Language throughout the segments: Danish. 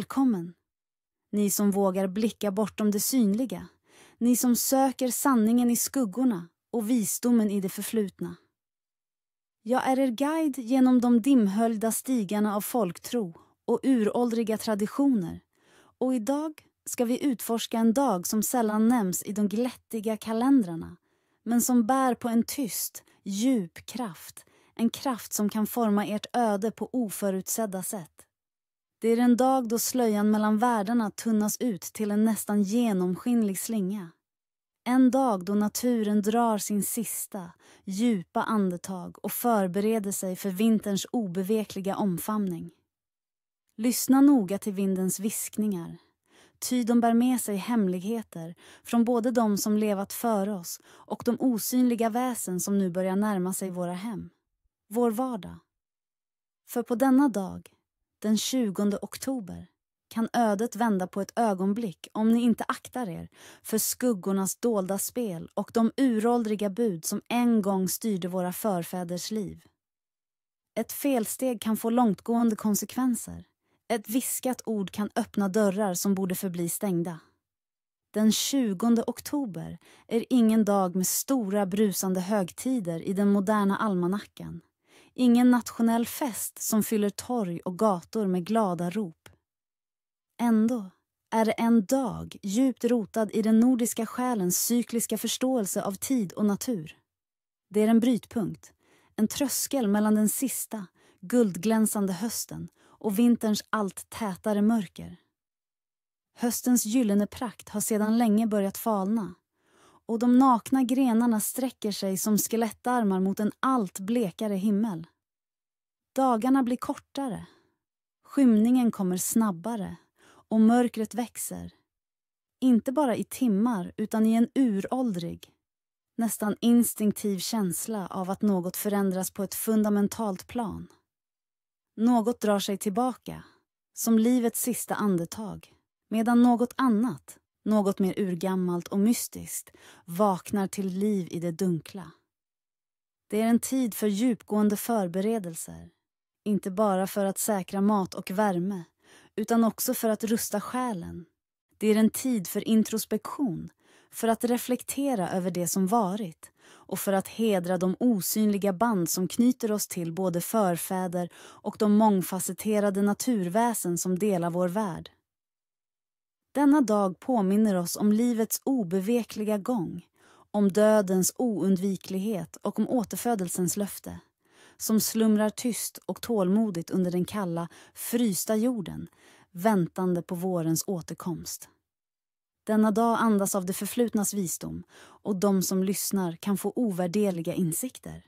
välkommen. Ni som vågar blicka bortom det synliga. Ni som söker sanningen i skuggorna och visdomen i det förflutna. Jag är er guide genom de dimhöljda stigarna av folktro och uråldriga traditioner. Och idag ska vi utforska en dag som sällan nämns i de glättiga kalendrarna, men som bär på en tyst, djup kraft. En kraft som kan forma ert öde på oförutsedda sätt. Det är en dag då slöjan mellan världarna tunnas ut till en nästan genomskinlig slinga. En dag då naturen drar sin sista, djupa andetag och förbereder sig för vinterns obevekliga omfamning. Lyssna noga till vindens viskningar. Ty de bär med sig hemligheter från både de som levat före oss och de osynliga väsen som nu börjar närma sig våra hem. Vår vardag. För på denna dag, den 20 oktober, kan ödet vända på ett ögonblick om ni inte aktar er för skuggornas dolda spel och de uråldriga bud som en gång styrde våra förfäders liv. Ett felsteg kan få långtgående konsekvenser. Ett viskat ord kan öppna dörrar som borde förbli stängda. Den 20 oktober är ingen dag med stora brusande högtider i den moderna almanackan. Ingen nationell fest som fyller torg och gator med glada rop. Ändå är det en dag djupt rotad i den nordiska själens cykliska förståelse av tid och natur. Det är en brytpunkt, en tröskel mellan den sista, guldglänsande hösten och vinterns allt tätare mörker. Höstens gyllene prakt har sedan länge börjat falna. Och de nakna grenarna sträcker sig som skelettarmar mot en allt blekare himmel. Dagarna blir kortare. Skymningen kommer snabbare och mörkret växer. Inte bara i timmar utan i en uråldrig, nästan instinktiv känsla av att något förändras på ett fundamentalt plan. Något drar sig tillbaka, som livets sista andetag, medan något annat, något mer urgammalt och mystiskt, vaknar till liv i det dunkla. Det är en tid för djupgående förberedelser, inte bara för att säkra mat och värme, utan också för att rusta själen. Det är en tid för introspektion, för att reflektera över det som varit och för att hedra de osynliga band som knyter oss till både förfäder och de mångfacetterade naturväsen som delar vår värld. Denna dag påminner oss om livets obevekliga gång, om dödens oundviklighet och om återfödelsens löfte, som slumrar tyst och tålmodigt under den kalla, frysta jorden, väntande på vårens återkomst. Denna dag andas av det förflutnas visdom och de som lyssnar kan få ovärderliga insikter.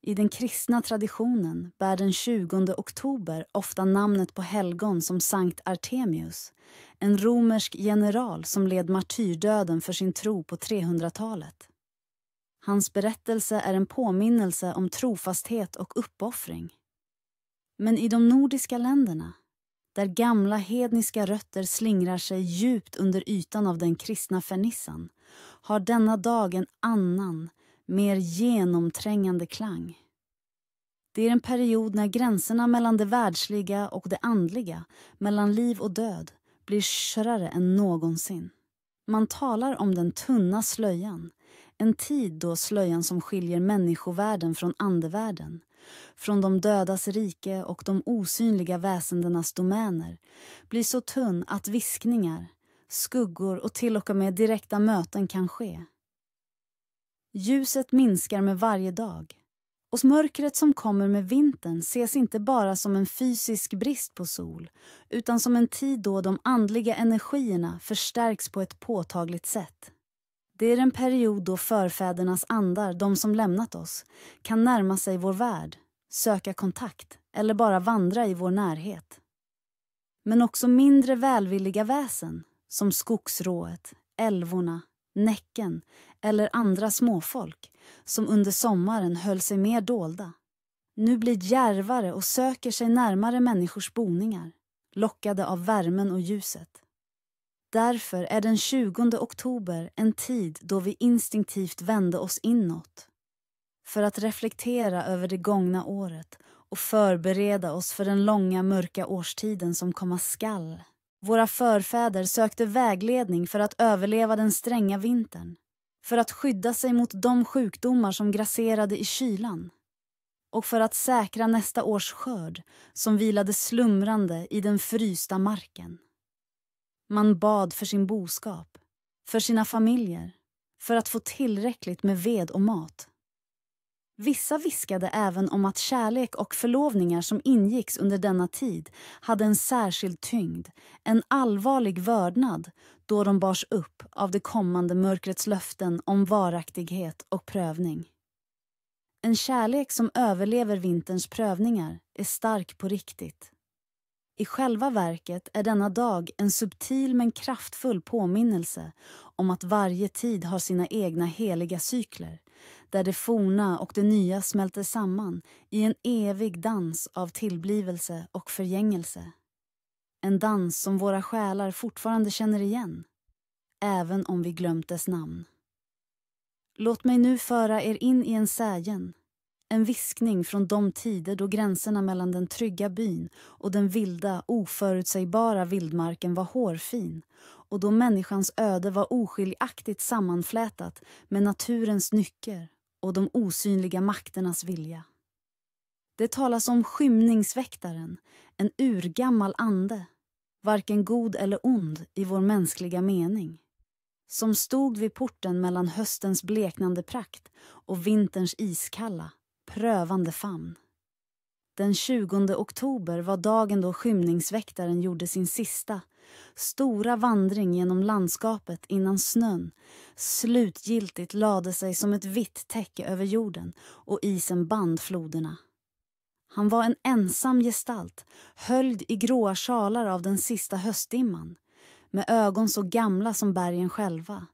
I den kristna traditionen bär den 20 oktober ofta namnet på helgon som Sankt Artemius, en romersk general som led martyrdöden för sin tro på 300-talet. Hans berättelse är en påminnelse om trofasthet och uppoffring. Men i de nordiska länderna, där gamla hedniska rötter slingrar sig djupt under ytan av den kristna fernissan, har denna dag en annan, mer genomträngande klang. Det är en period när gränserna mellan det världsliga och det andliga, mellan liv och död, blir skörare än någonsin. Man talar om den tunna slöjan, en tid då slöjan som skiljer människovärlden från andevärlden, från de dödas rike och de osynliga väsendenas domäner, blir så tunn att viskningar, skuggor och till och med direkta möten kan ske. Ljuset minskar med varje dag, och mörkret som kommer med vintern ses inte bara som en fysisk brist på sol, utan som en tid då de andliga energierna förstärks på ett påtagligt sätt. Det är en period då förfädernas andar, de som lämnat oss, kan närma sig vår värld, söka kontakt eller bara vandra i vår närhet. Men också mindre välvilliga väsen, som skogsrået, älvorna, näcken eller andra småfolk, som under sommaren höll sig mer dolda, nu blir djärvare och söker sig närmare människors boningar, lockade av värmen och ljuset. Därför är den 20 oktober en tid då vi instinktivt vände oss inåt, för att reflektera över det gångna året och förbereda oss för den långa mörka årstiden som komma skall. Våra förfäder sökte vägledning för att överleva den stränga vintern, för att skydda sig mot de sjukdomar som grasserade i kylan och för att säkra nästa års skörd som vilade slumrande i den frysta marken. Man bad för sin boskap, för sina familjer, för att få tillräckligt med ved och mat. Vissa viskade även om att kärlek och förlovningar som ingicks under denna tid hade en särskild tyngd, en allvarlig vördnad då de bars upp av det kommande mörkrets löften om varaktighet och prövning. En kärlek som överlever vinterns prövningar är stark på riktigt. I själva verket är denna dag en subtil men kraftfull påminnelse om att varje tid har sina egna heliga cykler, där det forna och det nya smälter samman i en evig dans av tillblivelse och förgängelse. En dans som våra själar fortfarande känner igen, även om vi glömt dess namn. Låt mig nu föra er in i en sägen, en viskning från de tider då gränserna mellan den trygga byn och den vilda, oförutsägbara vildmarken var hårfin och då människans öde var oskiljaktigt sammanflätat med naturens nycker och de osynliga makternas vilja. Det talas om skymningsväktaren, en urgammal ande, varken god eller ond i vår mänskliga mening, som stod vid porten mellan höstens bleknande prakt och vinterns iskalla, prövande famn. Den 20 oktober var dagen då skymningsväktaren gjorde sin sista, stora vandring genom landskapet innan snön slutgiltigt lade sig som ett vitt täcke över jorden och isen band floderna. Han var en ensam gestalt, höljd i gråa sjalar av den sista höstdimman, med ögon så gamla som bergen själva,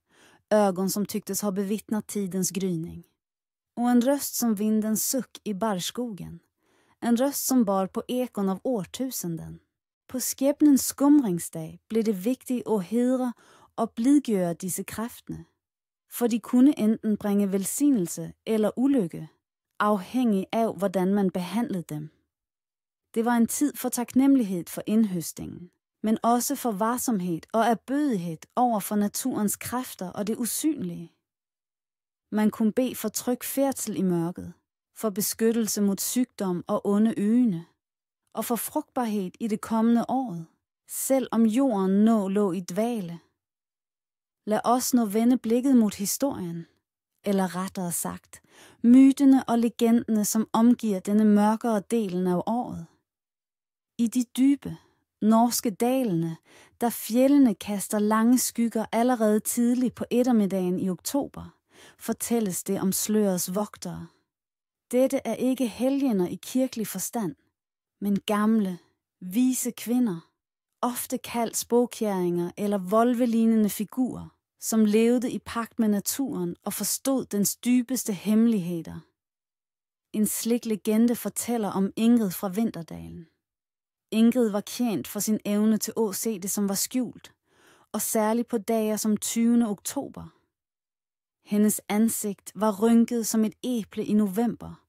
ögon som tycktes ha bevittnat tidens gryning. Och en röst som vindens suck i barrskogen, en röst som bar på ekon av årtusenden. På skæbnens skumringsdag blev det vigtigt at hedre og blidgøre disse kræftene, for de kunne enten bringe velsignelse eller ulykke, afhængig af hvordan man behandlede dem. Det var en tid for taknemmelighed for indhøstningen, men også for varsomhed og erbødighed over for naturens kræfter og det usynlige. Man kunne bede for tryg færdsel i mørket, for beskyttelse mod sygdom og onde øjne, og for frugtbarhed i det kommende år, selv om jorden nå lå i dvale. Lad os nu vende blikket mod historien, eller rettere sagt, mytene og legenderne, som omgiver denne mørkere delen af året. I de dybe, norske dalene, der fjellene kaster lange skygger allerede tidligt på eftermiddagen i oktober, fortælles det om slørets vogtere. Dette er ikke helgener i kirkelig forstand, men gamle, vise kvinder, ofte kaldt spåkjæringer eller volvelignende figurer, som levede i pagt med naturen og forstod dens dybeste hemmeligheder. En slik legende fortæller om Ingrid fra Vinterdalen. Ingrid var kendt for sin evne til at se det, som var skjult, og særligt på dage som 20. oktober. Hendes ansigt var rynket som et æble i november,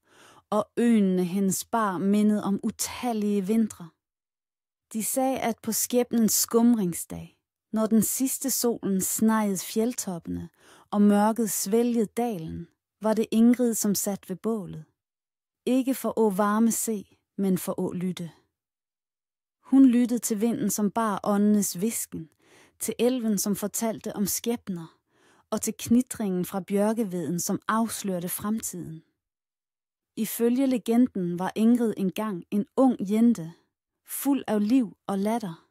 og øjnene hendes bar mindede om utallige vintre. De sagde, at på skæbnens skumringsdag, når den sidste solen snegede fjeldtoppene og mørket svælgede dalen, var det Ingrid, som sat ved bålet. Ikke for at varme se, men for at lytte. Hun lyttede til vinden, som bar åndenes visken, til elven, som fortalte om skæbner, og til knitringen fra bjørkeveden, som afslørte fremtiden. Ifølge legenden var Ingrid engang en ung jente, fuld af liv og latter.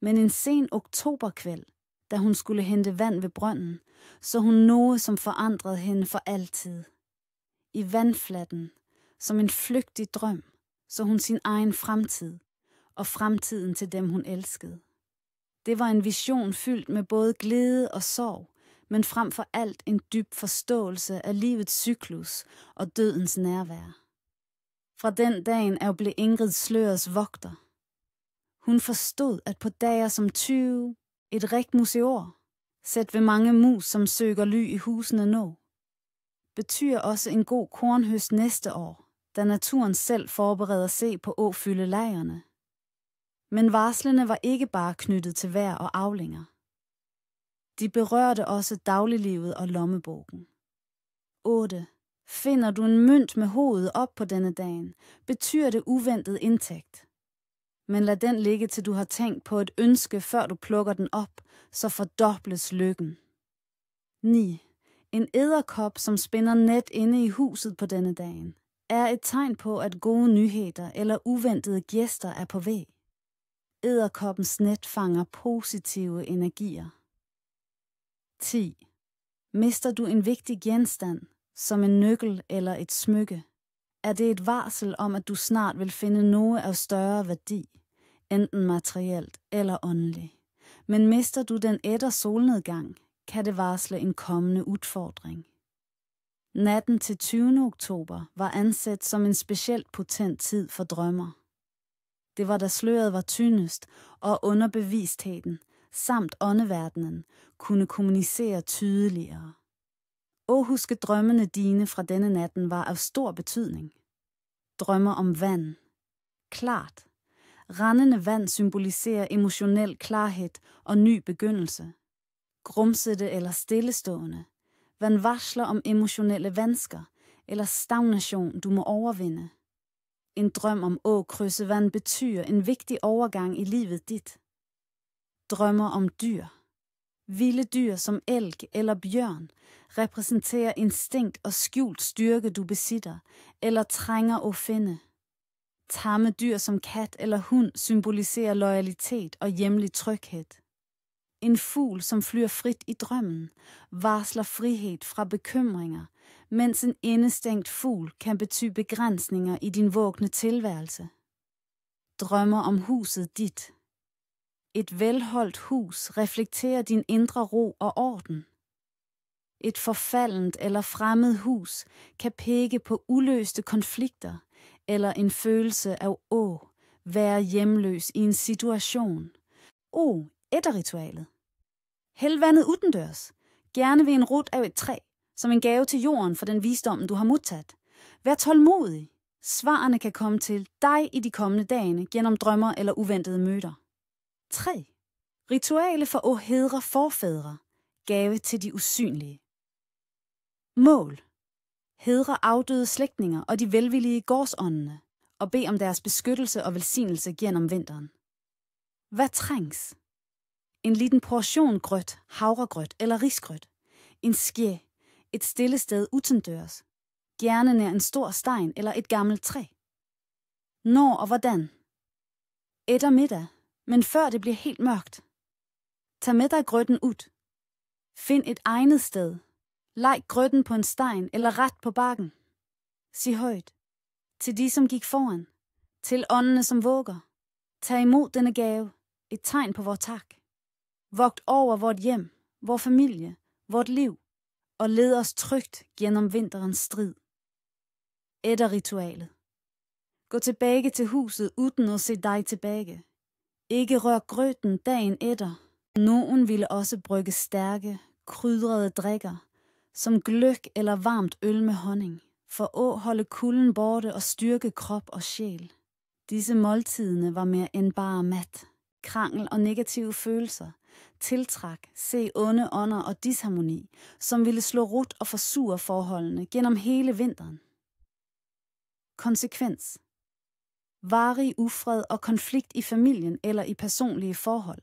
Men en sen oktoberkvæld, da hun skulle hente vand ved brønden, så hun noget, som forandrede hende for altid. I vandflatten, som en flygtig drøm, så hun sin egen fremtid, og fremtiden til dem, hun elskede. Det var en vision fyldt med både glæde og sorg, men frem for alt en dyb forståelse af livets cyklus og dødens nærvær. Fra den dagen af blev Ingrid slørets vogter. Hun forstod, at på dager som 20, et rigt museår, sæt ved mange mus, som søger ly i husene nå, betyder også en god kornhøst næste år, da naturen selv forbereder sig på at fylde lejrene. Men varslene var ikke bare knyttet til vejr og aflinger. De berørte også dagliglivet og lommebogen. 8. Finder du en mønt med hovedet op på denne dagen, betyder det uventet indtægt. Men lad den ligge, til du har tænkt på et ønske, før du plukker den op, så fordobles lykken. 9. En edderkop, som spinder net inde i huset på denne dagen, er et tegn på, at gode nyheder eller uventede gæster er på vej. Edderkoppens net fanger positive energier. 10. Mister du en vigtig genstand, som en nøkkel eller et smykke, er det et varsel om, at du snart vil finde noget af større værdi, enten materielt eller åndelig. Men mister du den efter solnedgang, kan det varsle en kommende udfordring. Natten til 20. oktober var ansat som en specielt potent tid for drømmer. Det var da sløret var tyndest, og underbevidstheden, samt åndeverdenen, kunne kommunicere tydeligere. Huske drømmene dine fra denne natten var af stor betydning. Drømmer om vand. Klart. Rendende vand symboliserer emotionel klarhed og ny begyndelse. Grumsede eller stillestående. Vand varsler om emotionelle vansker eller stagnation, du må overvinde. En drøm om krydse vand betyder en vigtig overgang i livet dit. Drømmer om dyr. Vilde dyr som elg eller bjørn repræsenterer instinkt og skjult styrke, du besitter, eller trænger at finde. Tamme dyr som kat eller hund symboliserer loyalitet og hjemlig tryghed. En fugl, som flyver frit i drømmen, varsler frihed fra bekymringer, mens en indestængt fugl kan betyde begrænsninger i din vågne tilværelse. Drømmer om huset dit. Et velholdt hus reflekterer din indre ro og orden. Et forfaldent eller fremmed hus kan pege på uløste konflikter eller en følelse af være hjemløs i en situation. Ætterritualet. Hæld vandet udendørs, gerne ved en rod af et træ, som en gave til jorden for den visdom, du har modtaget. Vær tålmodig. Svarene kan komme til dig i de kommende dage gennem drømmer eller uventede møder. 3. Rituale for at hædre forfædre. Gave til de usynlige. Mål. Hædre afdøde slægtninge og de velvillige gårdsåndene, og bed om deres beskyttelse og velsignelse gennem vinteren. Hvad trængs? En liten portion grøt, havregrøt eller risgrøt. En skje. Et stille sted utendørs. Gerne nær en stor sten eller et gammelt træ. Når og hvordan? Etter middag, men før det bliver helt mørkt. Tag med dig grøtten ud. Find et egnet sted. Leg grøtten på en sten eller ret på bakken. Sig højt. Til de, som gik foran. Til åndene, som våger. Tag imod denne gave. Et tegn på vor tak. Vogt over vort hjem, vor familie, vort liv, og led os trygt gennem vinterens strid. Ætterritualet. Gå tilbage til huset uden at se dig tilbage. Ikke rør grøten dagen etter. Nogen ville også brygge stærke, krydrede drikker, som gløgg eller varmt øl med honning, for at holde kulden borte og styrke krop og sjæl. Disse måltidene var mere end bare mat. Krangel og negative følelser tiltræk, se onde ånder og disharmoni, som ville slå rod og forsure forholdene gennem hele vinteren. Konsekvens. Varig ufred og konflikt i familien eller i personlige forhold.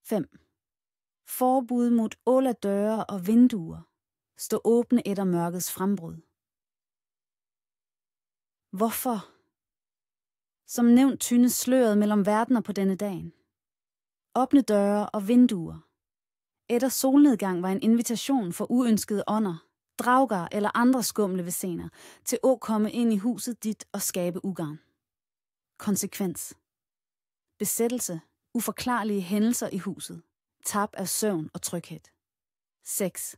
5. Forbud mod alle døre og vinduer. Stå åbne etter mørkets frembrud. Hvorfor? Som nævnt tyndes sløret mellem verdener på denne dagen. Åbne døre og vinduer. Etter solnedgang var en invitation for uønskede ånder, drager eller andre skumle væsener til at komme ind i huset dit og skabe ugarn. Konsekvens. Besættelse, uforklarlige hændelser i huset, tab af søvn og tryghed. 6.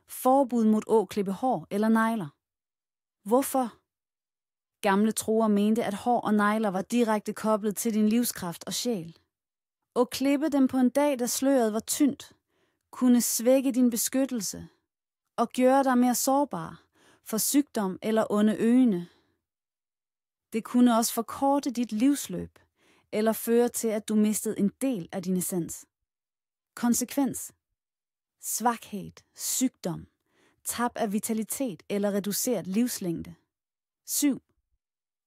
Forbud mod at klippe hår eller negler. Hvorfor? Gamle troer mente, at hår og negler var direkte koblet til din livskraft og sjæl. At klippe dem på en dag, da sløret var tyndt, kunne svække din beskyttelse og gøre dig mere sårbar for sygdom eller onde øjne. Det kunne også forkorte dit livsløb eller føre til, at du mistede en del af din essens. Konsekvens: svaghed, sygdom, tab af vitalitet eller reduceret livslængde. 7.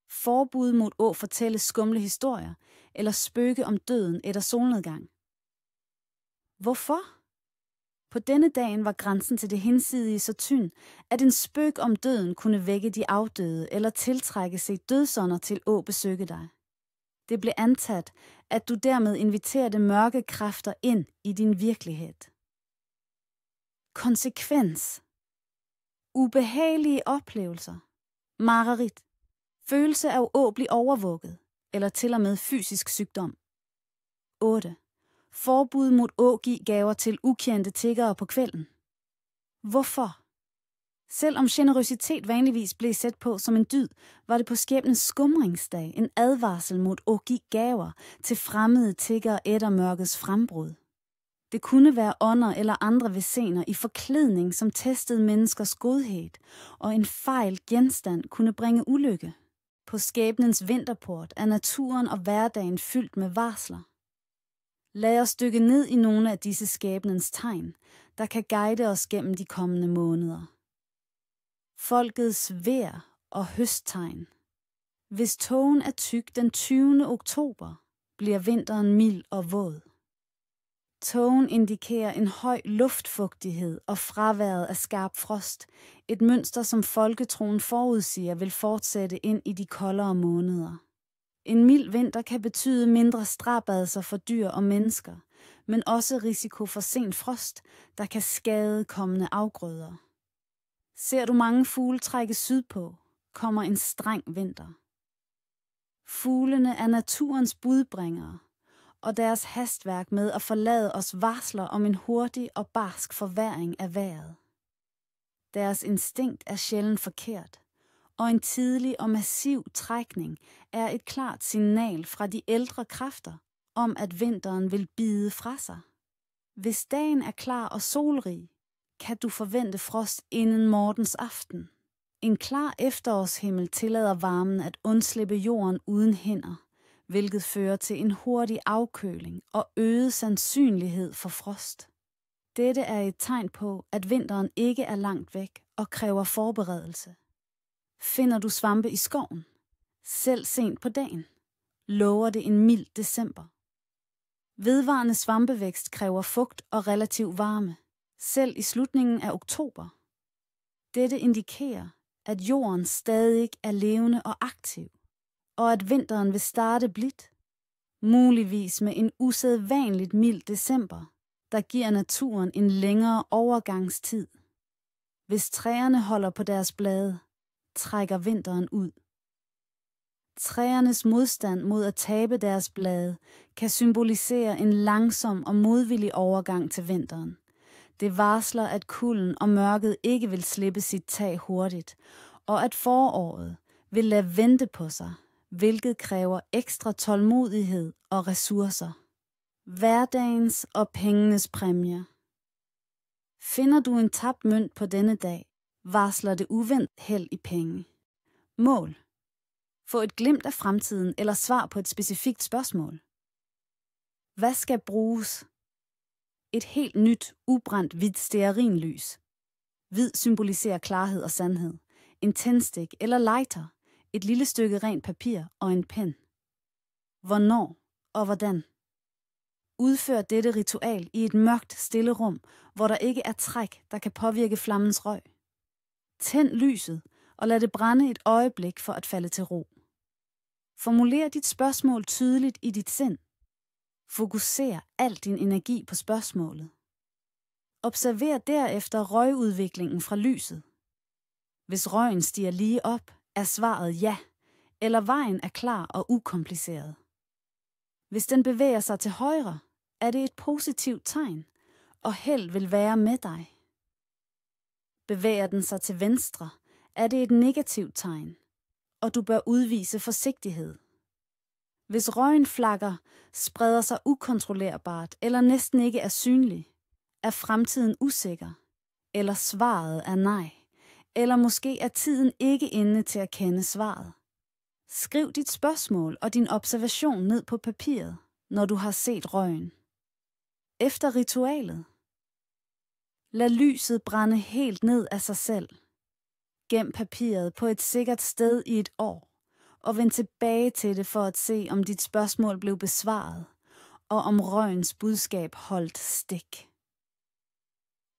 Forbud mod at fortælle skumle historier eller spøge om døden eller solnedgang. Hvorfor? På denne dagen var grænsen til det hinsidige så tynd, at en spøg om døden kunne vække de afdøde eller tiltrække sig dødsånder til at besøge dig. Det blev antaget, at du dermed inviterede mørke kræfter ind i din virkelighed. Konsekvens: ubehagelige oplevelser, mareridt, følelse af at blive overvåget eller til og med fysisk sygdom. 8. Forbud mod at give gaver til ukendte tiggere på kvælden. Hvorfor? Selvom generøsitet vanligvis blev set på som en dyd, var det på skæbnens skumringsdag en advarsel mod at give gaver til fremmede tiggere efter mørkets frembrud. Det kunne være ånder eller andre væsener i forklædning, som testede menneskers godhed, og en fejl genstand kunne bringe ulykke. På skæbnens vinterport er naturen og hverdagen fyldt med varsler. Lad os dykke ned i nogle af disse skæbnens tegn, der kan guide os gennem de kommende måneder. Folkets vejr og høsttegn. Hvis tågen er tyk den 20. oktober, bliver vinteren mild og våd. Tågen indikerer en høj luftfugtighed og fraværet af skarp frost, et mønster som folketroen forudsiger vil fortsætte ind i de koldere måneder. En mild vinter kan betyde mindre strabadser for dyr og mennesker, men også risiko for sen frost, der kan skade kommende afgrøder. Ser du mange fugle trække sydpå, kommer en streng vinter. Fuglene er naturens budbringere, og deres hastværk med at forlade os varsler om en hurtig og barsk forværring af vejret. Deres instinkt er sjældent forkert, og en tidlig og massiv trækning er et klart signal fra de ældre kræfter om, at vinteren vil bide fra sig. Hvis dagen er klar og solrig, kan du forvente frost inden morgens aften. En klar efterårshimmel tillader varmen at undslippe jorden uden hænder, hvilket fører til en hurtig afkøling og øget sandsynlighed for frost. Dette er et tegn på, at vinteren ikke er langt væk og kræver forberedelse. Finder du svampe i skoven, selv sent på dagen, lover det en mild december. Vedvarende svampevækst kræver fugt og relativ varme, selv i slutningen af oktober. Dette indikerer, at jorden stadig er levende og aktiv, og at vinteren vil starte blidt, muligvis med en usædvanligt mild december, der giver naturen en længere overgangstid. Hvis træerne holder på deres blade, trækker vinteren ud. Træernes modstand mod at tabe deres blade kan symbolisere en langsom og modvillig overgang til vinteren. Det varsler, at kulden og mørket ikke vil slippe sit tag hurtigt, og at foråret vil lade vente på sig, hvilket kræver ekstra tålmodighed og ressourcer. Hverdagens og pengenes præmier. Finder du en tabt mønt på denne dag, varsler det uventet held i penge. Mål. Få et glimt af fremtiden eller svar på et specifikt spørgsmål. Hvad skal bruges? Et helt nyt, ubrændt hvidt stearinlys. Hvid symboliserer klarhed og sandhed. En tændstik eller lighter. Et lille stykke rent papir og en pen. Hvornår og hvordan? Udfør dette ritual i et mørkt, stille rum, hvor der ikke er træk, der kan påvirke flammens røg. Tænd lyset og lad det brænde et øjeblik for at falde til ro. Formuler dit spørgsmål tydeligt i dit sind. Fokuser al din energi på spørgsmålet. Observer derefter røgudviklingen fra lyset. Hvis røgen stiger lige op, er svaret ja, eller vejen er klar og ukompliceret. Hvis den bevæger sig til højre, er det et positivt tegn, og held vil være med dig. Bevæger den sig til venstre, er det et negativt tegn, og du bør udvise forsigtighed. Hvis røgen flakker, spreder sig ukontrollerbart eller næsten ikke er synlig, er fremtiden usikker, eller svaret er nej, eller måske er tiden ikke inde til at kende svaret. Skriv dit spørgsmål og din observation ned på papiret, når du har set røgen. Efter ritualet. Lad lyset brænde helt ned af sig selv. Gem papiret på et sikkert sted i et år, og vend tilbage til det for at se, om dit spørgsmål blev besvaret, og om røgens budskab holdt stik.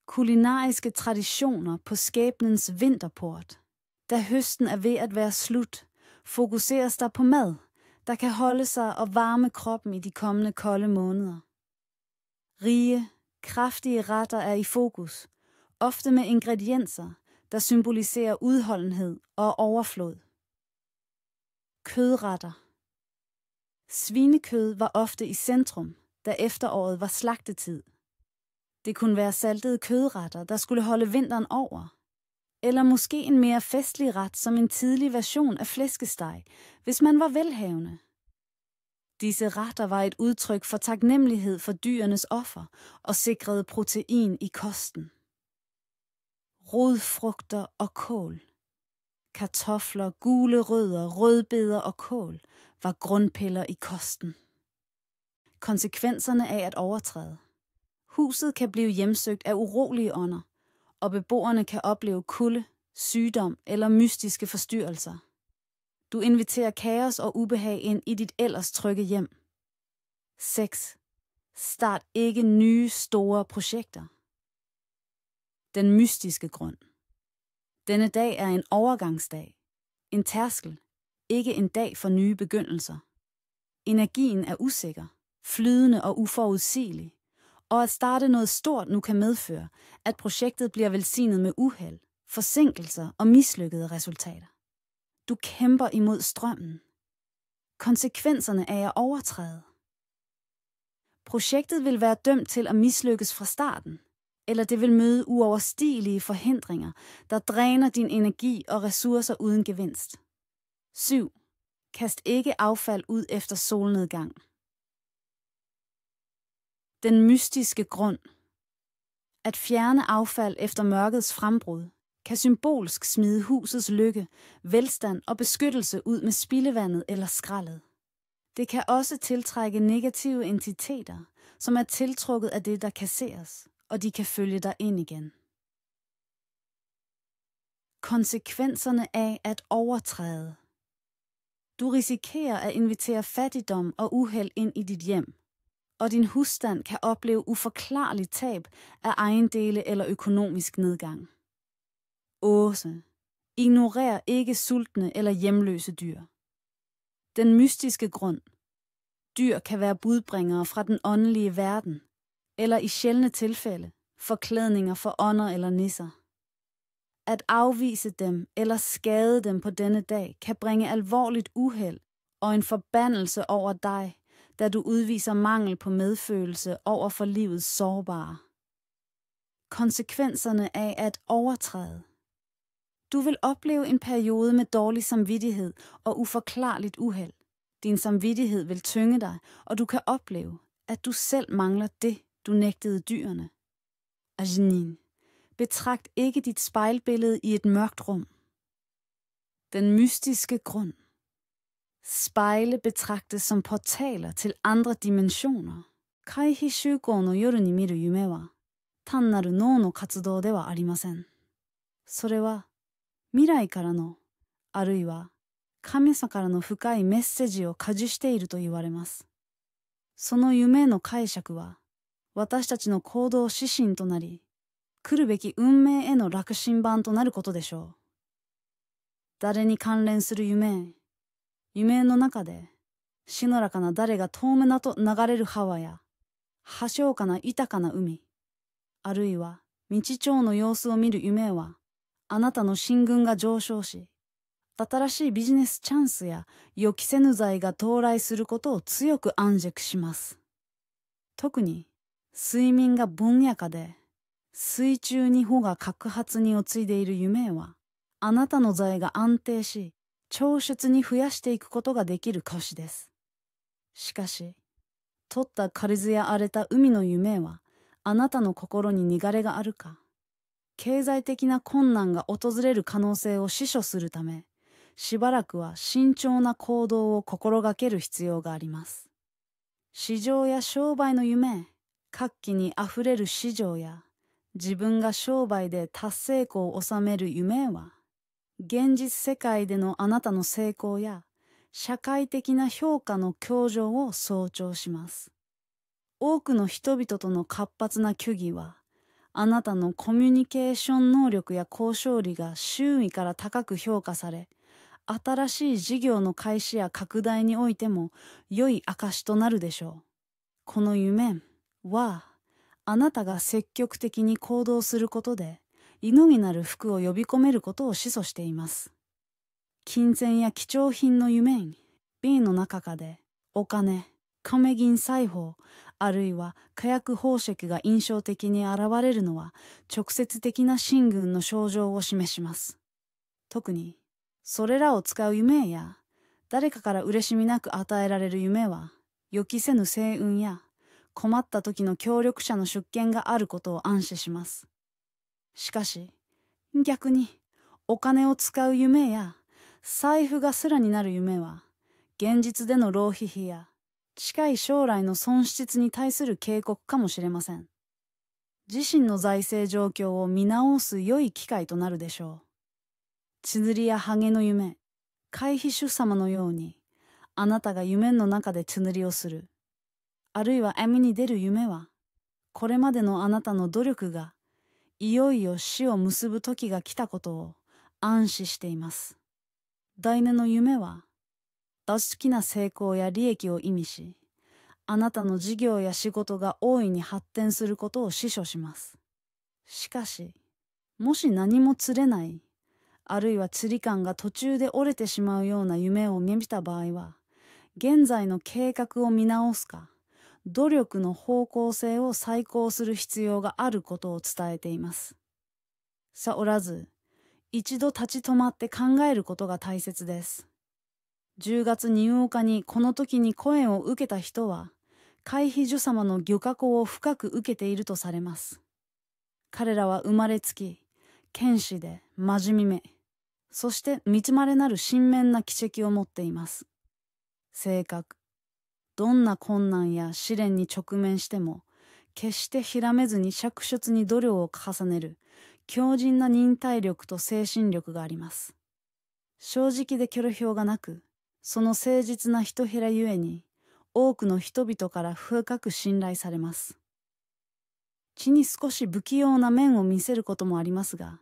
Kulinariske traditioner på skæbnens vinterport. Da høsten er ved at være slut, fokuseres der på mad, der kan holde sig og varme kroppen i de kommende kolde måneder. Rige, kraftige retter er i fokus, ofte med ingredienser, der symboliserer udholdenhed og overflod. Kødretter. Svinekød var ofte i centrum, da efteråret var slagtetid. Det kunne være saltede kødretter, der skulle holde vinteren over. Eller måske en mere festlig ret som en tidlig version af flæskesteg, hvis man var velhavende. Disse retter var et udtryk for taknemmelighed for dyrenes offer og sikrede protein i kosten. Rodfrugter og kål. Kartofler, gule rødder, rødbeder og kål var grundpiller i kosten. Konsekvenserne af at overtræde. Huset kan blive hjemsøgt af urolige ånder, og beboerne kan opleve kulde, sygdom eller mystiske forstyrrelser. Du inviterer kaos og ubehag ind i dit ellers trygge hjem. 6. Start ikke nye store projekter. Den mystiske grund. Denne dag er en overgangsdag. En tærskel. Ikke en dag for nye begyndelser. Energien er usikker, flydende og uforudsigelig. Og at starte noget stort nu kan medføre, at projektet bliver velsignet med uheld, forsinkelser og mislykkede resultater. Du kæmper imod strømmen. Konsekvenserne af at overtræde. Projektet vil være dømt til at mislykkes fra starten, eller det vil møde uoverstigelige forhindringer, der dræner din energi og ressourcer uden gevinst. 7. Kast ikke affald ud efter solnedgang. Den mystiske grund. At fjerne affald efter mørkets frembrud kan symbolsk smide husets lykke, velstand og beskyttelse ud med spildevandet eller skraldet. Det kan også tiltrække negative entiteter, som er tiltrukket af det, der kasseres, og de kan følge dig ind igen. Konsekvenserne af at overtræde. Du risikerer at invitere fattigdom og uheld ind i dit hjem, og din husstand kan opleve uforklarligt tab af ejendele eller økonomisk nedgang. 8. Ignorer ikke sultne eller hjemløse dyr. Den mystiske grund. Dyr kan være budbringere fra den åndelige verden, eller i sjældne tilfælde forklædninger for ånder eller nisser. At afvise dem eller skade dem på denne dag kan bringe alvorligt uheld og en forbandelse over dig, da du udviser mangel på medfølelse over for livets sårbare. Konsekvenserne af at overtræde. Du vil opleve en periode med dårlig samvittighed og uforklarligt uheld. Din samvittighed vil tynge dig, og du kan opleve, at du selv mangler det, du nægtede dyrene. Ajnin. Betragt ikke dit spejlbillede i et mørkt rum. Den mystiske grund. Spejle betragtes som portaler til andre dimensioner. Kaihi shukou no yoru ni miru yume wa, tannaru nou no katsudo de wa arimasen. それは未来からの、あるいは神様からの深いメッセージを加受していると言われます。その夢の解釈は、私たちの行動指針となり、来るべき運命への落信板となることでしょう。誰に関連する夢の中で、しのらかな誰が遠目なと流れる川や、はしょうかな豊かな海、あるいは道町の様子を見る夢は、あなたの進軍が上昇し、新しいビジネスチャンスや予期せぬ財が到来することを強く暗示します。特に、睡眠がぼんやかで、水中に穂が攪発に陥いでいる夢は、あなたの財が安定し、長出に増やしていくことができる星です。しかし、取った狩津や荒れた海の夢は、あなたの心に逃れがあるか、経済的な困難が訪れる可能性を死守するため、しばらくは慎重な行動を心がける必要があります。市場や商売の夢、活気にあふれる市場や自分が商売で達成功を収める夢は、現実世界でのあなたの成功や社会的な評価の向上を象徴します。多くの人々との活発な球技は、あなたのコミュニケーション能力や交渉力が周囲から高く評価され、新しい事業の開始や拡大においても良い証となるでしょう。この夢は、あなたが積極的に行動することで、意味なる福を呼び込めることを示唆しています。金銭や貴重品の夢、瓶の中かで、お金、亀銀裁縫、あるいは火薬宝石が印象的に現れるのは、直接的な真群の症状を示します。特に、それらを使う夢や、誰かから嬉しみなく与えられる夢は、予期せぬ星雲や、困った時の協力者の出現があることを暗示します。しかし、逆に、お金を使う夢や、財布が空になる夢は、現実での浪費費や、近い将来の損失に対する警告かもしれません。自身の財政状況を見直す良い機会となるでしょう。千釣りやハゲの夢、回避主様のように、あなたが夢の中で千釣りをする、あるいは網に出る夢は、これまでのあなたの努力が、いよいよ死を結ぶ時が来たことを暗示しています。大根の夢は、大好きな成功や利益を意味し、あなたの事業や仕事が大いに発展することを示唆します。しかし、もし何も釣れない、あるいは釣り感が途中で折れてしまうような夢を見た場合は、現在の計画を見直すか、努力の方向性を再考する必要があることを伝えています。さおらず、一度立ち止まって考えることが大切です。10月8日にこの時に声を受けた人は、回避主様の御加護を深く受けているとされます。彼らは生まれつき、剣士で真面目め、そして見つまれなる神面な奇跡を持っています。性格、どんな困難や試練に直面しても、決してひらめずに釈出に度量を重ねる、強靭な忍耐力と精神力があります。正直でキョロ票がなく、その誠実な人へらゆえに、多くの人々から深く信頼されます。地に少し不器用な面を見せることもありますが、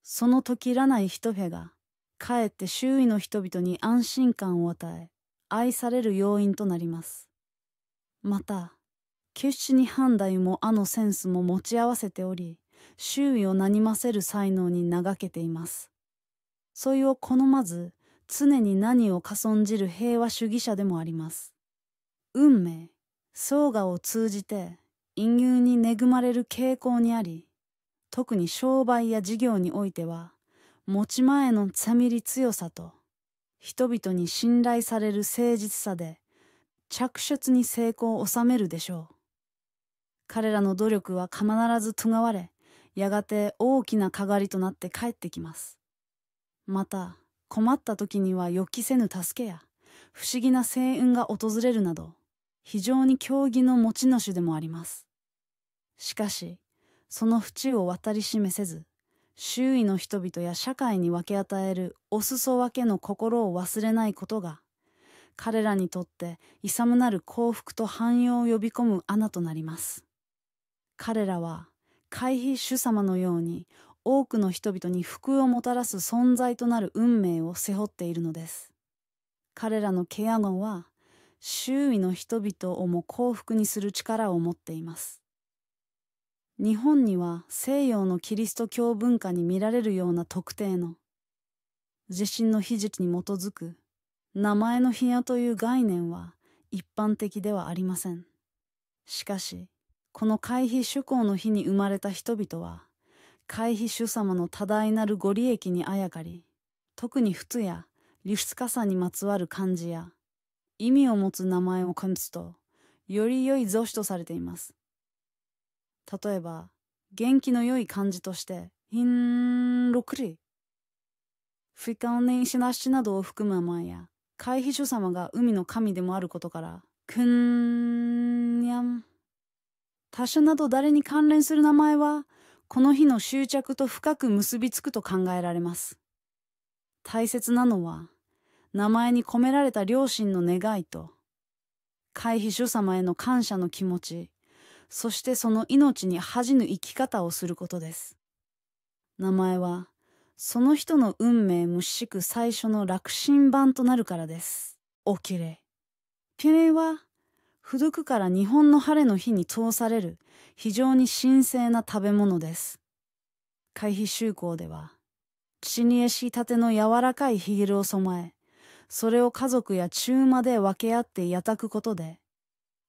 その時らない人へが、かえって周囲の人々に安心感を与え、愛される要因となります。また、決死に判断もあのセンスも持ち合わせており、周囲をなにませる才能に長けています。そいを好まず、常に何をかそんじる平和主義者でもあります。運命、相我を通じて、隠喩に恵まれる傾向にあり、特に商売や事業においては、持ち前のつみり強さと、人々に信頼される誠実さで、着出に成功を収めるでしょう。彼らの努力は必ずとがわれ、やがて大きなかがりとなって帰ってきます。また、困った時には予期せぬ助けや、不思議な星雲が訪れるなど、非常に教義の持ち主でもあります。しかし、その淵を渡りしめせず、周囲の人々や社会に分け与えるお裾分けの心を忘れないことが、彼らにとって勇なる幸福と繁栄を呼び込む穴となります。彼らは、回避主様のように、多くの人々に福をもたらす存在となる運命を背負っているのです。彼らのケアゴンは、周囲の人々をも幸福にする力を持っています。日本には西洋のキリスト教文化に見られるような特定の、自身の秘術に基づく名前の部屋という概念は一般的ではありません。しかし、この回避主公の日に生まれた人々は、回避主様の多大なるご利益にあやかり、特に仏や律家さにまつわる漢字や、意味を持つ名前を冠つと、より良い助手とされています。例えば、元気の良い漢字として、ヒンロクリ。フィカンネンシナシなどを含む名前や、海秘書様が海の神でもあることから、クンニャン。他者など誰に関連する名前は、この日の執着と深く結びつくと考えられます。大切なのは、名前に込められた良心の願いと、海秘書様への感謝の気持ち、そしてその命に恥じぬ生き方をすることです。名前は、その人の運命むしく最初の楽神版となるからです。おきれい。ピネは、古くから日本の晴れの日に通される非常に神聖な食べ物です。海秘宗講では、血にえしたての柔らかいヒゲルを備え、それを家族や中間で分け合ってやくことで、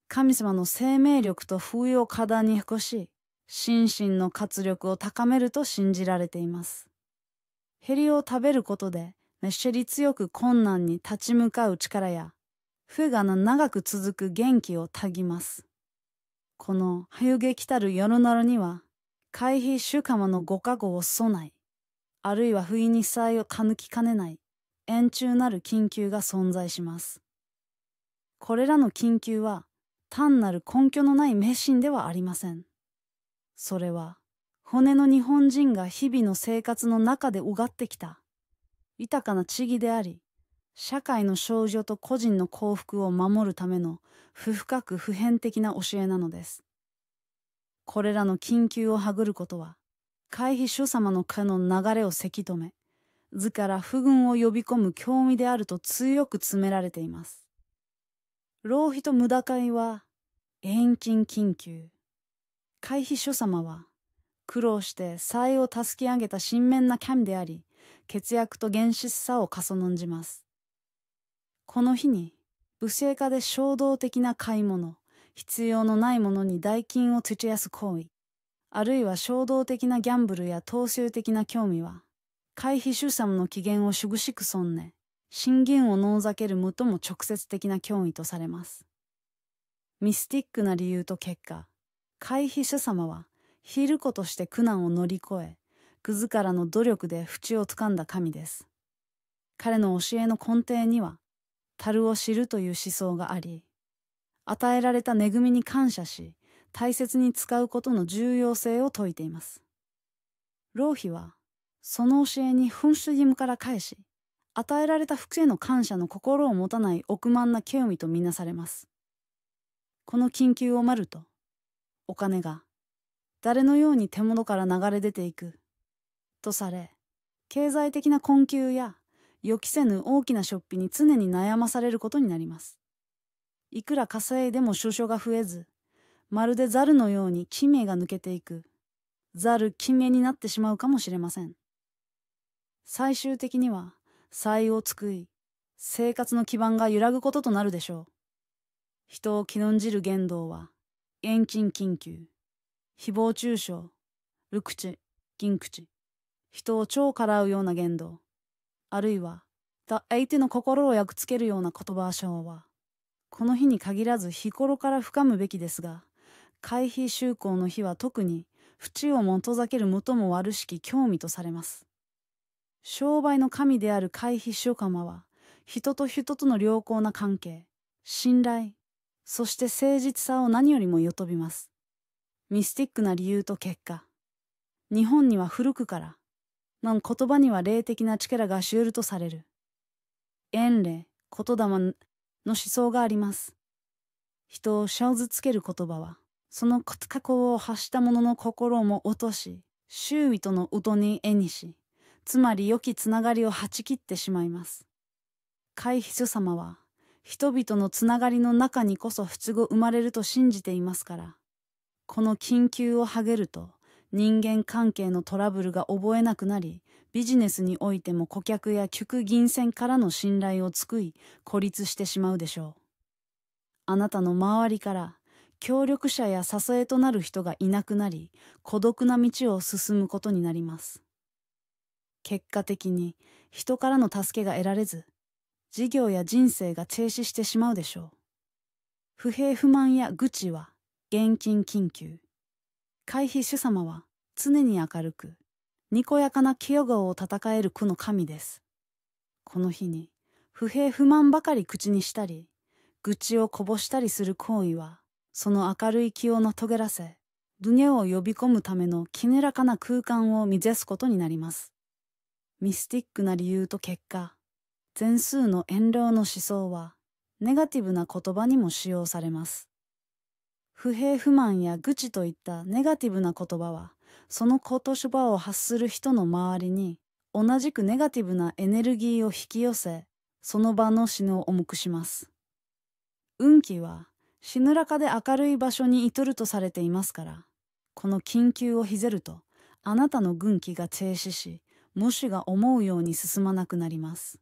神様の生命力と風を体に含し、心身の活力を高めると信じられています。ヘリを食べることで、熱しり強く困難に立ち向かう力や、不が長く続く元気をたぎます。この冬激たる世の中には、海秘主様のご加護を備え、あるいは不意に災をかぬきかねない、円中なる緊急が存在します。これらの緊急は、単なる根拠のない迷信ではありません。それは、骨の日本人が日々の生活の中でうがってきた、豊かな地義であり、社会の少女と個人の幸福を守るための不深く普遍的な教えなのです。これらの緊急をはぐることは、海秘主様の家の流れをせき止め、図から不群を呼び込む興味であると強く詰められています。浪費と無駄買いは、遠近緊急。海秘主様は、苦労して才を助け上げた神面な神であり、血約と原始さをかそのんじます。この日に、不正化で衝動的な買い物、必要のないものに代金をつちやす行為、あるいは衝動的なギャンブルや投資的な興味は、海秘主様の機嫌を守護しく損ね、信玄を遠ざける最も直接的な脅威とされます。ミスティックな理由と結果、海秘主様は、ヒルコとして苦難を乗り越え、クズからの努力で淵をつかんだ神です。彼の教えの根底には、樽を知るという思想があり、与えられた恵みに感謝し、大切に使うことの重要性を説いています。浪費は、その教えに本質義務から返し、与えられた福への感謝の心を持たない億万な興味とみなされます。この緊急をまると、お金が、誰のように手元から流れ出ていく、とされ、経済的な困窮や予期せぬ大きな出費に常に悩まされることになります。いくら稼いでも収書が増えず、まるでザルのように気命が抜けていく、ザル気命になってしまうかもしれません。最終的には、才をつくい、生活の基盤が揺らぐこととなるでしょう。人を気のんじる言動は、遠近緊急、誹謗中傷、無口、銀口、人を超からうような言動、あるいは、相手の心を焼きつけるような言葉章は、この日に限らず日頃から深むべきですが、海秘宗講の日は特に、淵をも遠ざける最も悪しき興味とされます。商売の神である海秘主様は、人と人との良好な関係、信頼、そして誠実さを何よりもよとびます。ミスティックな理由と結果、日本には古くから、言葉には霊的な力がしうるとされる。言霊、言霊の思想があります。人をしゃずつける言葉は、その過去を発した者の心も落とし、周囲との疎に絵にし、つまり良きつながりをはち切ってしまいます。海秘主様は、人々のつながりの中にこそ不都合生まれると信じていますから、この緊急をはげると、人間関係のトラブルが覚えなくなり、ビジネスにおいても顧客や客銀銭からの信頼を作り、孤立してしまうでしょう。あなたの周りから、協力者や支えとなる人がいなくなり、孤独な道を進むことになります。結果的に、人からの助けが得られず、事業や人生が停止してしまうでしょう。不平不満や愚痴は、現金緊急。海秘主様は常に明るく、にこやかな清顔を戦える苦の神です。この日に不平不満ばかり口にしたり、愚痴をこぼしたりする行為は、その明るい気をのとげらせ、눈에を呼び込むためのきねらかな空間を満たすことになります。ミスティックな理由と結果、全数の遠慮の思想は、ネガティブな言葉にも使用されます。不平不満や愚痴といったネガティブな言葉は、その言葉を発する人の周りに、同じくネガティブなエネルギーを引き寄せ、その場の死ぬを重くします。運気は、しぬらかで明るい場所に至るとされていますから、この緊急をひぜると、あなたの運気が停止し、模試が思うように進まなくなります。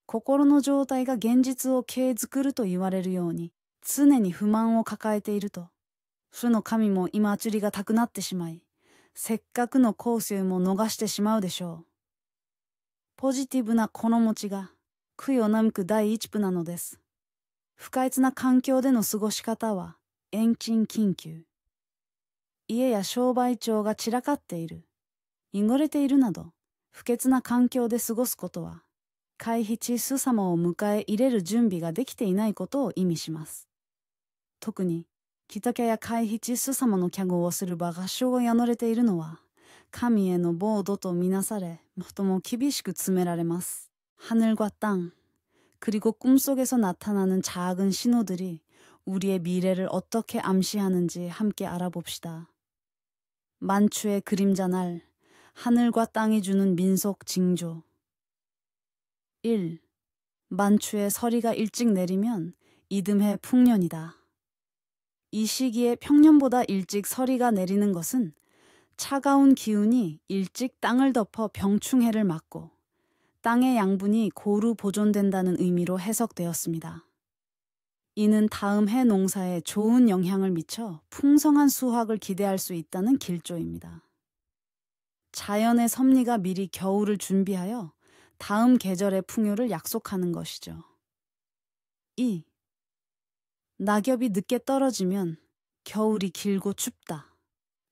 心の状態が現実を形作ると言われるように、常に不満を抱えていると、主の神も今ちりがたくなってしまい、せっかくの講習も逃してしまうでしょう。ポジティブな心持ちが、悔よなむく第一歩なのです。不快な環境での過ごし方は、延賃緊急。家や商売帳が散らかっている、汚れているなど、不潔な環境で過ごすことは、回避地主様を迎え入れる準備ができていないことを意味します。特に、北家や回避地主様の客をする場合所をやのれているのは、神への暴徒とみなされ、最も厳しく詰められます。하늘과 땅, 그리고 꿈속에서 나타나는 작은 신호들이 우리의 미래를 어떻게 암시하는지 함께 알아봅시다. 만추의 그림자 날, 하늘과 땅이 주는 민속 징조. 1. 만추에 서리가 일찍 내리면 이듬해 풍년이다. 이 시기에 평년보다 일찍 서리가 내리는 것은 차가운 기운이 일찍 땅을 덮어 병충해를 막고 땅의 양분이 고루 보존된다는 의미로 해석되었습니다. 이는 다음 해 농사에 좋은 영향을 미쳐 풍성한 수확을 기대할 수 있다는 길조입니다. 자연의 섭리가 미리 겨울을 준비하여 다음 계절의 풍요를 약속하는 것이죠. 2. 낙엽이 늦게 떨어지면 겨울이 길고 춥다.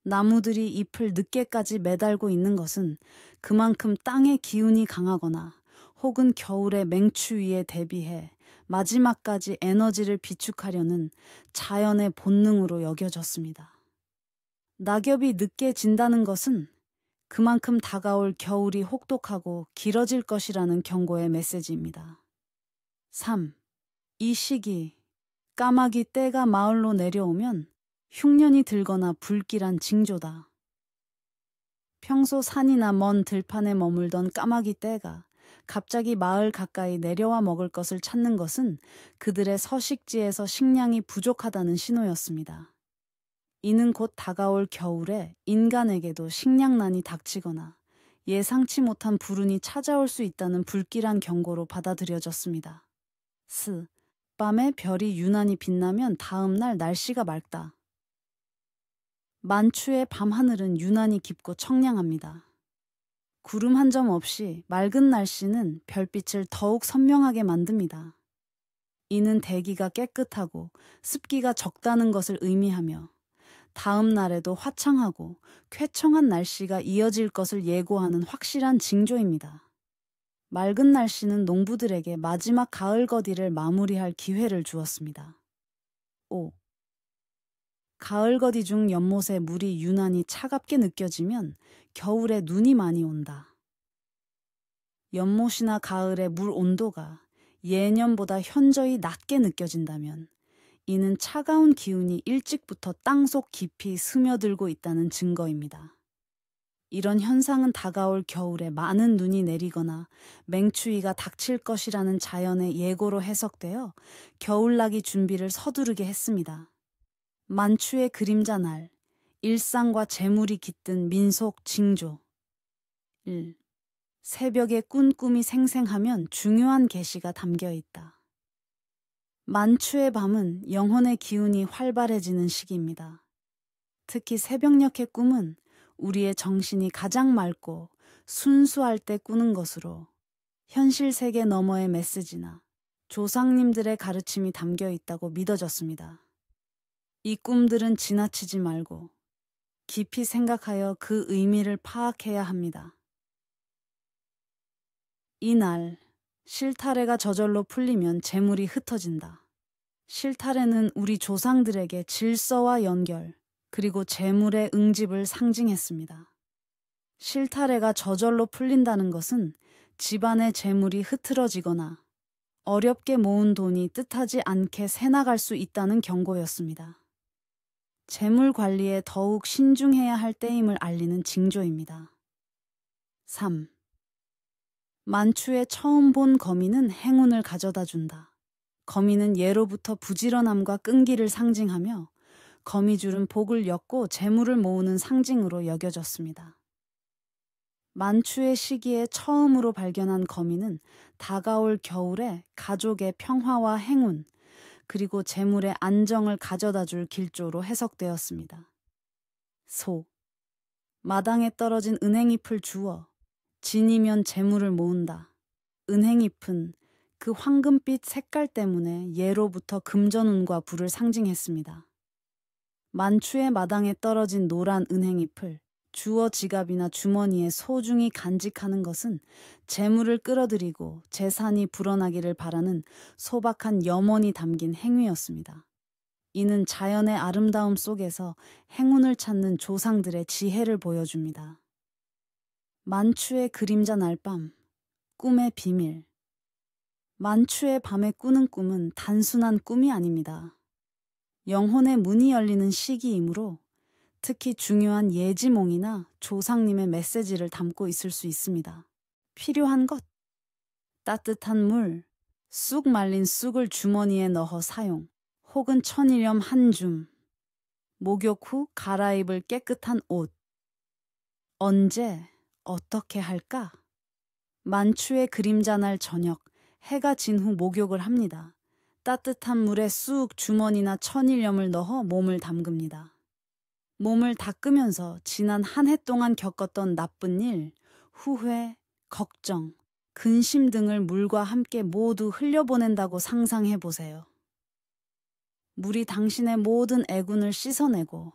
나무들이 잎을 늦게까지 매달고 있는 것은 그만큼 땅의 기운이 강하거나 혹은 겨울의 맹추위에 대비해 마지막까지 에너지를 비축하려는 자연의 본능으로 여겨졌습니다. 낙엽이 늦게 진다는 것은 그만큼 다가올 겨울이 혹독하고 길어질 것이라는 경고의 메시지입니다. 3. 이 시기, 까마귀 떼가 마을로 내려오면 흉년이 들거나 불길한 징조다. 평소 산이나 먼 들판에 머물던 까마귀 떼가 갑자기 마을 가까이 내려와 먹을 것을 찾는 것은 그들의 서식지에서 식량이 부족하다는 신호였습니다. 이는 곧 다가올 겨울에 인간에게도 식량난이 닥치거나 예상치 못한 불운이 찾아올 수 있다는 불길한 경고로 받아들여졌습니다. 스, 밤에 별이 유난히 빛나면 다음 날 날씨가 맑다. 만추의 밤하늘은 유난히 깊고 청량합니다. 구름 한 점 없이 맑은 날씨는 별빛을 더욱 선명하게 만듭니다. 이는 대기가 깨끗하고 습기가 적다는 것을 의미하며 다음 날에도 화창하고 쾌청한 날씨가 이어질 것을 예고하는 확실한 징조입니다. 맑은 날씨는 농부들에게 마지막 가을 거디를 마무리할 기회를 주었습니다. 5. 가을 거디 중 연못의 물이 유난히 차갑게 느껴지면 겨울에 눈이 많이 온다. 연못이나 가을의 물 온도가 예년보다 현저히 낮게 느껴진다면 이는 차가운 기운이 일찍부터 땅속 깊이 스며들고 있다는 증거입니다. 이런 현상은 다가올 겨울에 많은 눈이 내리거나 맹추위가 닥칠 것이라는 자연의 예고로 해석되어 겨울나기 준비를 서두르게 했습니다. 만추의 그림자 날, 일상과 재물이 깃든 민속 징조. 1. 새벽에 꾼 꿈이 생생하면 중요한 계시가 담겨 있다. 만추의 밤은 영혼의 기운이 활발해지는 시기입니다. 특히 새벽녘의 꿈은 우리의 정신이 가장 맑고 순수할 때 꾸는 것으로 현실 세계 너머의 메시지나 조상님들의 가르침이 담겨 있다고 믿어졌습니다. 이 꿈들은 지나치지 말고 깊이 생각하여 그 의미를 파악해야 합니다. 이날 실타래가 저절로 풀리면 재물이 흩어진다. 실타래는 우리 조상들에게 질서와 연결, 그리고 재물의 응집을 상징했습니다. 실타래가 저절로 풀린다는 것은 집안의 재물이 흐트러지거나 어렵게 모은 돈이 뜻하지 않게 새나갈 수 있다는 경고였습니다. 재물 관리에 더욱 신중해야 할 때임을 알리는 징조입니다. 3. 만추에 처음 본 거미는 행운을 가져다 준다. 거미는 예로부터 부지런함과 끈기를 상징하며 거미줄은 복을 엮고 재물을 모으는 상징으로 여겨졌습니다. 만추의 시기에 처음으로 발견한 거미는 다가올 겨울에 가족의 평화와 행운, 그리고 재물의 안정을 가져다 줄 길조로 해석되었습니다. 소. 마당에 떨어진 은행잎을 주워 진이면 재물을 모은다. 은행잎은 그 황금빛 색깔 때문에 예로부터 금전운과 부를 상징했습니다. 만추의 마당에 떨어진 노란 은행잎을 주어 지갑이나 주머니에 소중히 간직하는 것은 재물을 끌어들이고 재산이 불어나기를 바라는 소박한 염원이 담긴 행위였습니다. 이는 자연의 아름다움 속에서 행운을 찾는 조상들의 지혜를 보여줍니다. 만추의 그림자 날밤, 꿈의 비밀. 만추의 밤에 꾸는 꿈은 단순한 꿈이 아닙니다. 영혼의 문이 열리는 시기이므로 특히 중요한 예지몽이나 조상님의 메시지를 담고 있을 수 있습니다. 필요한 것, 따뜻한 물, 쑥 말린 쑥을 주머니에 넣어 사용, 혹은 천일염 한 줌, 목욕 후 갈아입을 깨끗한 옷. 언제, 어떻게 할까? 만추의 그림자 날 저녁, 해가 진 후 목욕을 합니다. 따뜻한 물에 쑥 주머니나 천일염을 넣어 몸을 담급니다. 몸을 닦으면서 지난 한 해 동안 겪었던 나쁜 일, 후회, 걱정, 근심 등을 물과 함께 모두 흘려보낸다고 상상해 보세요. 물이 당신의 모든 애군을 씻어내고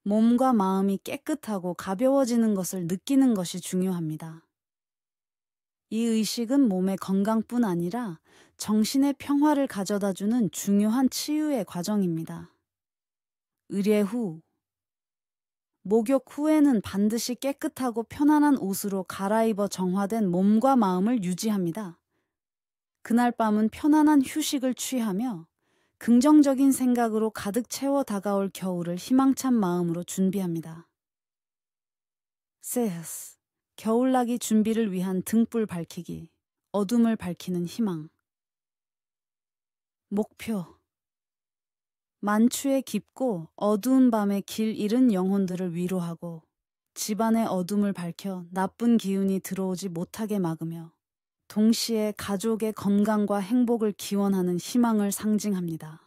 몸과 마음이 깨끗하고 가벼워지는 것을 느끼는 것이 중요합니다. 이 의식은 몸의 건강뿐 아니라 정신의 평화를 가져다주는 중요한 치유의 과정입니다. 의례 후, 목욕 후에는 반드시 깨끗하고 편안한 옷으로 갈아입어 정화된 몸과 마음을 유지합니다. 그날 밤은 편안한 휴식을 취하며 긍정적인 생각으로 가득 채워 다가올 겨울을 희망찬 마음으로 준비합니다. 세스, 겨울나기 준비를 위한 등불 밝히기, 어둠을 밝히는 희망. 목표. 만추의 깊고 어두운 밤에 길 잃은 영혼들을 위로하고 집안의 어둠을 밝혀 나쁜 기운이 들어오지 못하게 막으며 동시에 가족의 건강과 행복을 기원하는 희망을 상징합니다.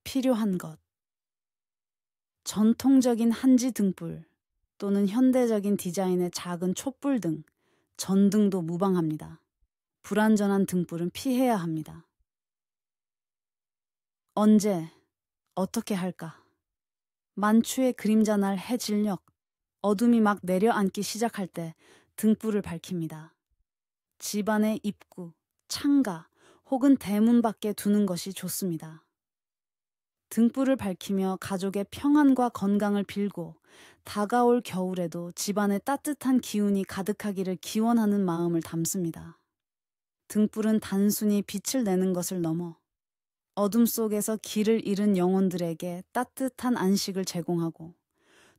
필요한 것. 전통적인 한지 등불 또는 현대적인 디자인의 작은 촛불 등, 전등도 무방합니다. 불완전한 등불은 피해야 합니다. 언제, 어떻게 할까? 만추의 그림자 날 해질녘, 어둠이 막 내려앉기 시작할 때 등불을 밝힙니다. 집안의 입구, 창가 혹은 대문 밖에 두는 것이 좋습니다. 등불을 밝히며 가족의 평안과 건강을 빌고 다가올 겨울에도 집안에 따뜻한 기운이 가득하기를 기원하는 마음을 담습니다. 등불은 단순히 빛을 내는 것을 넘어 어둠 속에서 길을 잃은 영혼들에게 따뜻한 안식을 제공하고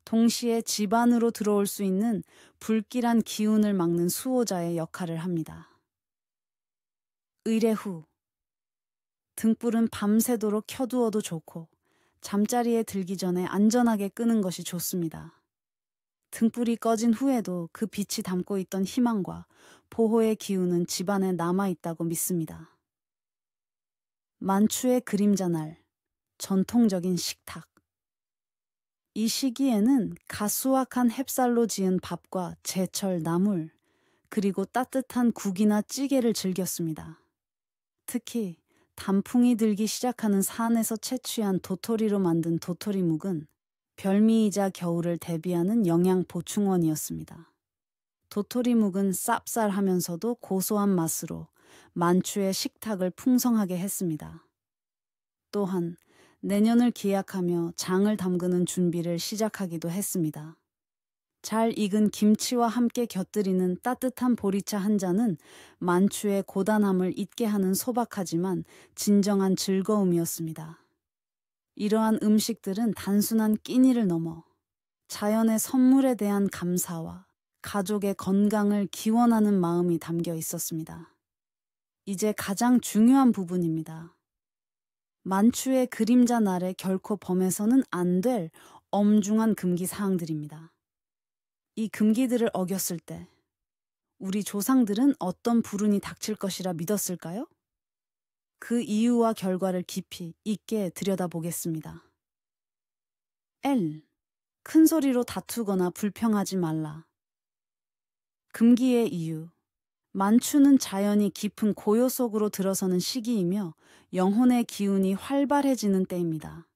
동시에 집 안으로 들어올 수 있는 불길한 기운을 막는 수호자의 역할을 합니다. 의례 후, 등불은 밤새도록 켜두어도 좋고 잠자리에 들기 전에 안전하게 끄는 것이 좋습니다. 등불이 꺼진 후에도 그 빛이 담고 있던 희망과 보호의 기운은 집안에 남아있다고 믿습니다. 만추의 그림자 날, 전통적인 식탁. 이 시기에는 가수확한 햅쌀로 지은 밥과 제철 나물, 그리고 따뜻한 국이나 찌개를 즐겼습니다. 특히 단풍이 들기 시작하는 산에서 채취한 도토리로 만든 도토리묵은 별미이자 겨울을 대비하는 영양 보충원이었습니다. 도토리묵은 쌉쌀하면서도 고소한 맛으로 만추의 식탁을 풍성하게 했습니다. 또한 내년을 기약하며 장을 담그는 준비를 시작하기도 했습니다. 잘 익은 김치와 함께 곁들이는 따뜻한 보리차 한 잔은 만추의 고단함을 잊게 하는 소박하지만 진정한 즐거움이었습니다. 이러한 음식들은 단순한 끼니를 넘어 자연의 선물에 대한 감사와 가족의 건강을 기원하는 마음이 담겨 있었습니다. 이제 가장 중요한 부분입니다. 만추의 그림자 날에 결코 범해서는 안 될 엄중한 금기 사항들입니다. 이 금기들을 어겼을 때 우리 조상들은 어떤 불운이 닥칠 것이라 믿었을까요? 그 이유와 결과를 깊이 있게 들여다보겠습니다. L. 큰 소리로 다투거나 불평하지 말라. 금기의 이유. 만추는 자연이 깊은 고요 속으로 들어서는 시기이며 영혼의 기운이 활발해지는 때입니다.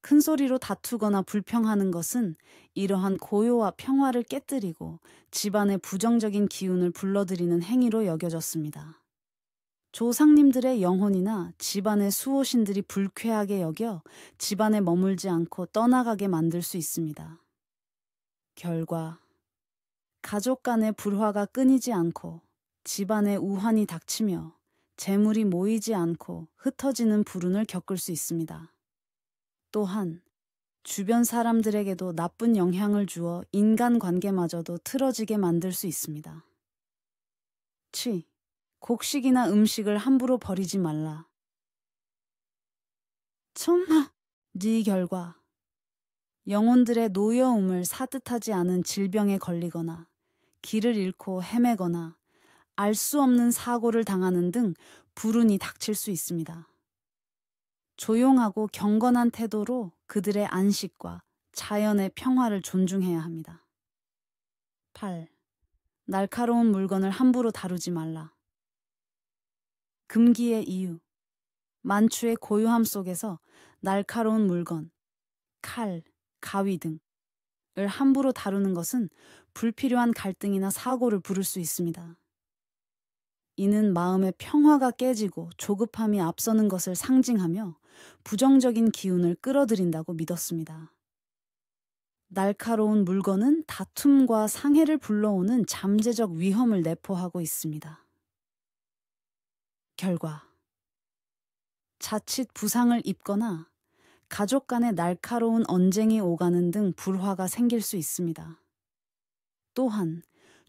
큰 소리로 다투거나 불평하는 것은 이러한 고요와 평화를 깨뜨리고 집안의 부정적인 기운을 불러들이는 행위로 여겨졌습니다. 조상님들의 영혼이나 집안의 수호신들이 불쾌하게 여겨 집안에 머물지 않고 떠나가게 만들 수 있습니다. 결과, 가족 간의 불화가 끊이지 않고 집안에 우환이 닥치며 재물이 모이지 않고 흩어지는 불운을 겪을 수 있습니다. 또한 주변 사람들에게도 나쁜 영향을 주어 인간관계마저도 틀어지게 만들 수 있습니다. 취. 곡식이나 음식을 함부로 버리지 말라. 네 결과. 영혼들의 노여움을 사뜻하지 않은 질병에 걸리거나 길을 잃고 헤매거나 알 수 없는 사고를 당하는 등 불운이 닥칠 수 있습니다. 조용하고 경건한 태도로 그들의 안식과 자연의 평화를 존중해야 합니다. 8. 날카로운 물건을 함부로 다루지 말라. 금기의 이유. 만추의 고요함 속에서 날카로운 물건, 칼, 가위 등을 함부로 다루는 것은 불필요한 갈등이나 사고를 부를 수 있습니다. 이는 마음의 평화가 깨지고 조급함이 앞서는 것을 상징하며 부정적인 기운을 끌어들인다고 믿었습니다. 날카로운 물건은 다툼과 상해를 불러오는 잠재적 위험을 내포하고 있습니다. 결과, 자칫 부상을 입거나 가족 간의 날카로운 언쟁이 오가는 등 불화가 생길 수 있습니다. 또한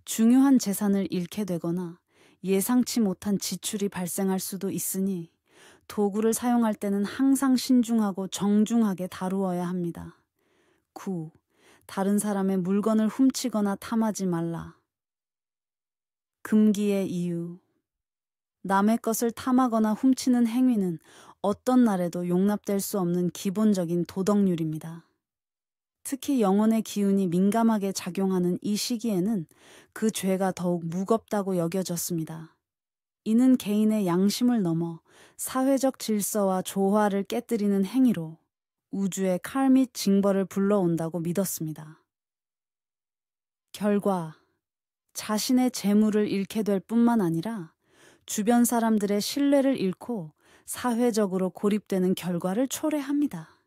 중요한 재산을 잃게 되거나 예상치 못한 지출이 발생할 수도 있으니 도구를 사용할 때는 항상 신중하고 정중하게 다루어야 합니다. 9. 다른 사람의 물건을 훔치거나 탐하지 말라. 금기의 이유. 남의 것을 탐하거나 훔치는 행위는 어떤 날에도 용납될 수 없는 기본적인 도덕률입니다. 특히 영혼의 기운이 민감하게 작용하는 이 시기에는 그 죄가 더욱 무겁다고 여겨졌습니다. 이는 개인의 양심을 넘어 사회적 질서와 조화를 깨뜨리는 행위로 우주의 칼 및 징벌을 불러온다고 믿었습니다. 결과, 자신의 재물을 잃게 될 뿐만 아니라 주변 사람들의 신뢰를 잃고 사회적으로 고립되는 결과를 초래합니다.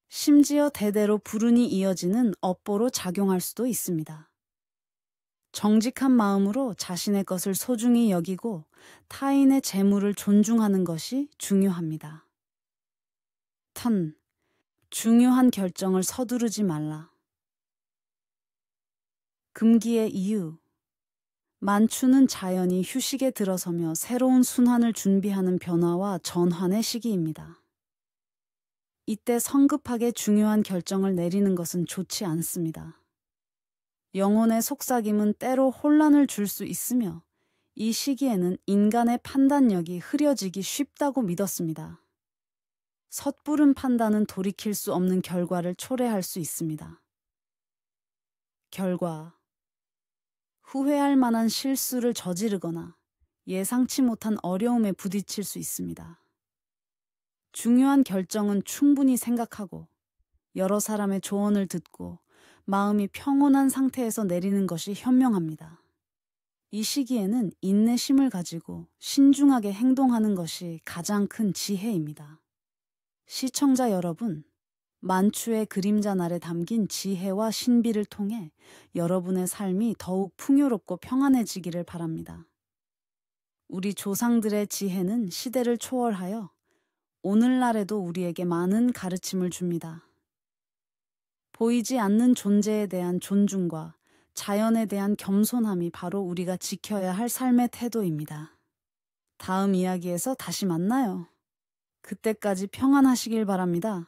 심지어 대대로 불운이 이어지는 업보로 작용할 수도 있습니다. 정직한 마음으로 자신의 것을 소중히 여기고 타인의 재물을 존중하는 것이 중요합니다. 중요한 결정을 서두르지 말라. 금기의 이유. 만추는 자연이 휴식에 들어서며 새로운 순환을 준비하는 변화와 전환의 시기입니다. 이때 성급하게 중요한 결정을 내리는 것은 좋지 않습니다. 영혼의 속삭임은 때로 혼란을 줄 수 있으며 이 시기에는 인간의 판단력이 흐려지기 쉽다고 믿었습니다. 섣부른 판단은 돌이킬 수 없는 결과를 초래할 수 있습니다. 결과, 후회할 만한 실수를 저지르거나 예상치 못한 어려움에 부딪힐 수 있습니다. 중요한 결정은 충분히 생각하고 여러 사람의 조언을 듣고 마음이 평온한 상태에서 내리는 것이 현명합니다. 이 시기에는 인내심을 가지고 신중하게 행동하는 것이 가장 큰 지혜입니다. 시청자 여러분, 만추의 그림자날에 담긴 지혜와 신비를 통해 여러분의 삶이 더욱 풍요롭고 평안해지기를 바랍니다. 우리 조상들의 지혜는 시대를 초월하여 오늘날에도 우리에게 많은 가르침을 줍니다. 보이지 않는 존재에 대한 존중과 자연에 대한 겸손함이 바로 우리가 지켜야 할 삶의 태도입니다. 다음 이야기에서 다시 만나요. 그때까지 평안하시길 바랍니다.